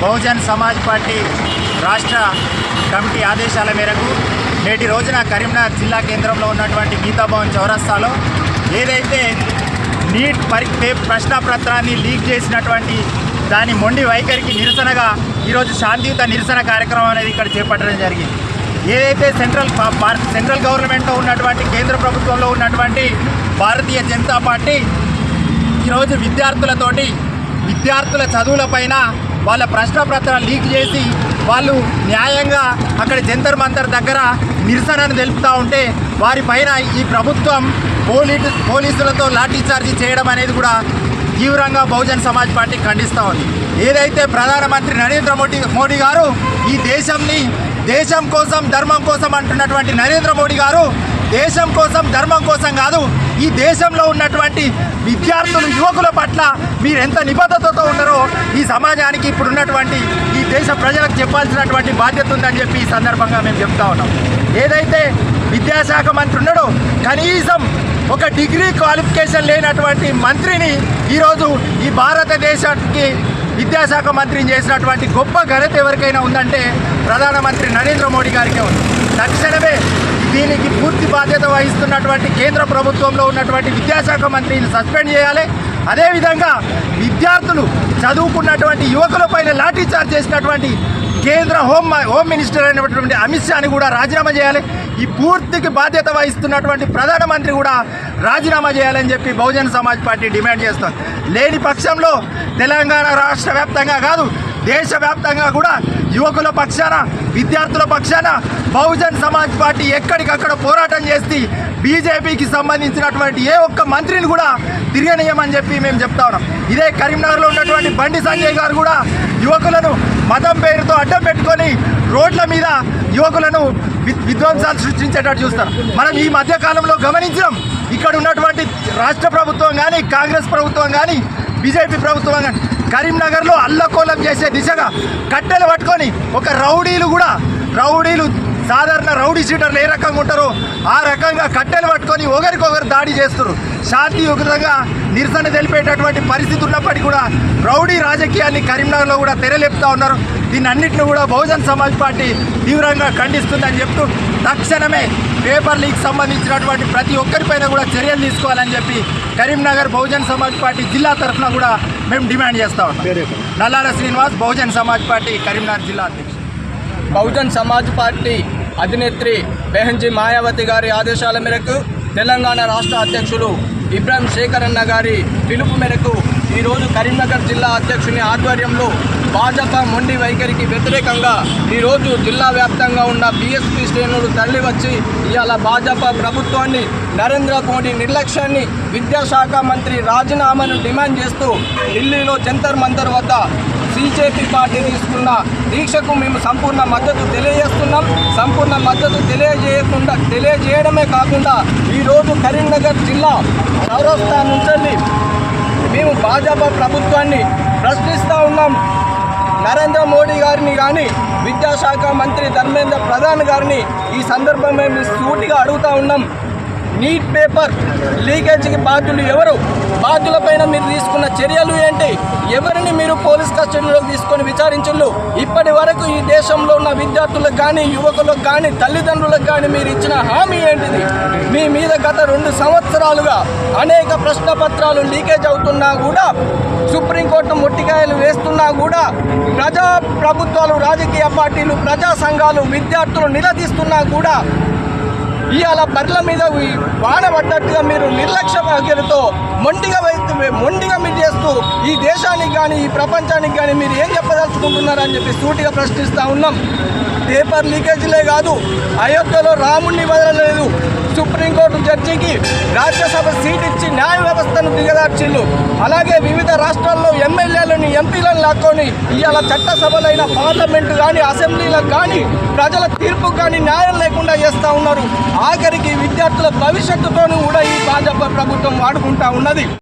Bahujan Samaj party రాష్ట్ర committee ఆదేశాల మేరకు నేటి రోజున కరీంనగర్ జిల్లా కేంద్రంలో ఉన్నటువంటి గీతాభవన్ చౌరస్తాలో ఏదైతే నీట్ ప్రశ్నపత్రాన్ని లీక్ చేసినటువంటి దాని మొండి వైఖరికి నిరసనగా ఈరోజు శాంతియుత నిరసన కార్యక్రమం అనేది ఇక్కడ చేపట్టడం జరిగింది. ఏదైతే సెంట్రల్ గవర్నమెంట్లో ఉన్నటువంటి కేంద్ర ప్రభుత్వంలో ఉన్నటువంటి భారతీయ జనతా పార్టీ ఈరోజు విద్యార్థుల చదువులపైన వాళ్ళ ప్రశ్నపత్రాలు లీక్ చేసి వాళ్ళు న్యాయంగా అక్కడ జంతర్ మంతర్ దగ్గర నిరసనను తెలుపుతూ ఉంటే వారిపైన ఈ ప్రభుత్వం పోలీసులతో లాఠీచార్జీ చేయడం అనేది కూడా తీవ్రంగా బహుజన్ సమాజ్ పార్టీ ఖండిస్తూ ఉంది. ఏదైతే ప్రధానమంత్రి నరేంద్ర మోడీ గారు ఈ దేశం కోసం ధర్మం కోసం అంటున్నటువంటి నరేంద్ర మోడీ గారు దేశం కోసం ధర్మం కోసం కాదు, ఈ దేశంలో ఉన్నటువంటి విద్యార్థులు యువకుల పట్ల మీరు ఎంత నిబద్ధతతో ఉన్నారో ఈ సమాజానికి ఇప్పుడున్నటువంటి ఈ దేశ ప్రజలకు చెప్పాల్సినటువంటి బాధ్యత ఉందని చెప్పి ఈ సందర్భంగా మేము చెప్తా ఉన్నాం. ఏదైతే విద్యాశాఖ మంత్రి ఉన్నాడో కనీసం ఒక డిగ్రీ క్వాలిఫికేషన్ లేనటువంటి మంత్రిని ఈరోజు ఈ భారతదేశానికి విద్యాశాఖ మంత్రిని చేసినటువంటి గొప్ప ఘనత ఎవరికైనా ఉందంటే ప్రధానమంత్రి నరేంద్ర మోడీ గారికే ఉంది. తక్షణమే దీనికి పూర్తి బాధ్యత వహిస్తున్నటువంటి కేంద్ర ప్రభుత్వంలో ఉన్నటువంటి విద్యాశాఖ మంత్రిని సస్పెండ్ చేయాలి. అదేవిధంగా విద్యార్థులు చదువుకున్నటువంటి యువకులపైన లాఠీచార్జ్ చేసినటువంటి కేంద్ర హోమ్ మినిస్టర్ అయినటువంటి అమిత్ షాని కూడా రాజీనామా చేయాలి. ఈ పూర్తికి బాధ్యత వహిస్తున్నటువంటి ప్రధానమంత్రి కూడా రాజీనామా చేయాలని చెప్పి బహుజన్ సమాజ్ పార్టీ డిమాండ్ చేస్తుంది. లేని పక్షంలో తెలంగాణ రాష్ట్ర వ్యాప్తంగా కాదు దేశవ్యాప్తంగా కూడా యువకుల పక్షాన విద్యార్థుల పక్షాన బహుజన్ సమాజ్ పార్టీ ఎక్కడికక్కడ పోరాటం చేసి బీజేపీకి సంబంధించినటువంటి ఏ ఒక్క మంత్రిని కూడా తిరగనీయమని చెప్పి మేము చెప్తా ఉన్నాం. ఇదే కరీంనగర్లో ఉన్నటువంటి బండి సంజయ్ గారు కూడా యువకులను మతం పేరుతో అడ్డం పెట్టుకొని రోడ్ల మీద యువకులను విధ్వంసాలు సృష్టించేటట్టు చూస్తారు. మనం ఈ మధ్యకాలంలో గమనించాం. ఇక్కడ ఉన్నటువంటి రాష్ట్ర ప్రభుత్వం కానీ కాంగ్రెస్ ప్రభుత్వం కానీ బీజేపీ ప్రభుత్వం కానీ కరీంనగర్లో అల్లకోలం చేసే దిశగా కట్టెలు పట్టుకొని ఒక రౌడీలు సాధారణ రౌడీ షీటర్లు ఏ రకంగా ఉంటారో ఆ రకంగా కట్టెలు పట్టుకొని ఒకరికొకరు దాడి చేస్తారు. శాంతియుతంగా నిరసన తెలిపేటటువంటి పరిస్థితి ఉన్నప్పటికీ కూడా రౌడీ రాజకీయాన్ని కరీంనగర్లో కూడా తెరలేపుతా ఉన్నారు. దీన్ని అన్నింటినీ కూడా బహుజన్ సమాజ్ పార్టీ తీవ్రంగా ఖండిస్తుందని చెప్తూ తక్షణమే పేపర్ లీక్ సంబంధించినటువంటి ప్రతి ఒక్కరిపైన కూడా చర్యలు తీసుకోవాలని చెప్పి కరీంనగర్ బహుజన్ సమాజ్ పార్టీ జిల్లా తరఫున కూడా మేము డిమాండ్ చేస్తా ఉన్నాం. నల్లాల శ్రీనివాస్, బహుజన్ సమాజ్ పార్టీ కరీంనగర్ జిల్లా అధ్యక్షుడు. బహుజన్ సమాజ్ పార్టీ అధినేత్రి బెహన్జీ మాయావతి గారి ఆదేశాల మేరకు తెలంగాణ రాష్ట్ర అధ్యక్షులు ఇబ్రాహిం శేఖర్ అన్న గారి పిలుపు మేరకు ఈరోజు కరీంనగర్ జిల్లా అధ్యక్షుని ఆధ్వర్యంలో భాజపా మొండి వైఖరికి వ్యతిరేకంగా ఈరోజు జిల్లా వ్యాప్తంగా ఉన్న బీఎస్పీ శ్రేణులు తరలివచ్చి ఇవాళ భాజపా ప్రభుత్వాన్ని నరేంద్ర మోడీ నిర్లక్ష్యాన్ని విద్యాశాఖ మంత్రి రాజీనామాను డిమాండ్ చేస్తూ ఢిల్లీలో జంతర్ మంతర్ వద్ద బీజేపీ పార్టీ తీసుకున్న దీక్షకు మేము సంపూర్ణ మద్దతు తెలియజేస్తున్నాం. సంపూర్ణ మద్దతు తెలియజేయడమే కాకుండా ఈరోజు కరీంనగర్ జిల్లా చౌరస్తా నుంచి మేము భాజపా ప్రభుత్వాన్ని ప్రశ్నిస్తూ ఉన్నాం. నరేంద్ర మోడీ గారిని కానీ విద్యాశాఖ మంత్రి ధర్మేంద్ర ప్రధాన్ గారిని ఈ సందర్భంగా మేము సూటిగా అడుగుతూ ఉన్నాం. నీట్ పేపర్ లీకేజీకి బాధ్యులు ఎవరు? బాధ్యులపైన మీరు తీసుకున్న చర్యలు ఏంటి? ఎవరిని మీరు పోలీస్ కస్టడీలోకి తీసుకొని విచారించు? ఇప్పటి వరకు ఈ దేశంలో ఉన్న విద్యార్థులకు కానీ యువకులకు కానీ తల్లిదండ్రులకు కానీ మీరు ఇచ్చిన హామీ ఏంటిది? మీ మీద గత 2 సంవత్సరాలుగా అనేక ప్రశ్నపత్రాలు లీకేజ్ అవుతున్నా కూడా, సుప్రీంకోర్టు మొట్టికాయలు వేస్తున్నా కూడా, ప్రజా ప్రభుత్వాలు, రాజకీయ పార్టీలు, ప్రజా సంఘాలు, విద్యార్థులు నిలదీస్తున్నా కూడా ఇవాళ బర్ల మీద వాన పడ్డట్టుగా మీరు నిర్లక్ష్య వ్యాఖ్యలతో మొండిగా మీరు చేస్తూ ఈ దేశానికి కానీ ఈ ప్రపంచానికి కానీ మీరు ఏం చెప్పదలుచుకుంటున్నారని చెప్పి సూటిగా ప్రశ్నిస్తూ ఉన్నాం. పేపర్ లీకేజీలే కాదు, అయోధ్యలో రాముణ్ణి వదలలేదు. సుప్రీంకోర్టు జడ్జికి రాజ్యసభ సీట్ ఇచ్చి న్యాయ వ్యవస్థను దిగదార్చిళ్ళు. అలాగే వివిధ రాష్ట్రాల్లో ఎమ్మెల్యేలను ఎంపీలను లాక్కొని ఇవాళ చట్టసభలైన పార్లమెంటు కానీ అసెంబ్లీలకు కానీ ప్రజల తీర్పుకు కానీ న్యాయం లేకుండా చేస్తూ ఉన్నారు. ఆఖరికి విద్యార్థుల భవిష్యత్తుతోనూ కూడా ఈ భాజపా ప్రభుత్వం వాడుకుంటా ఉన్నది.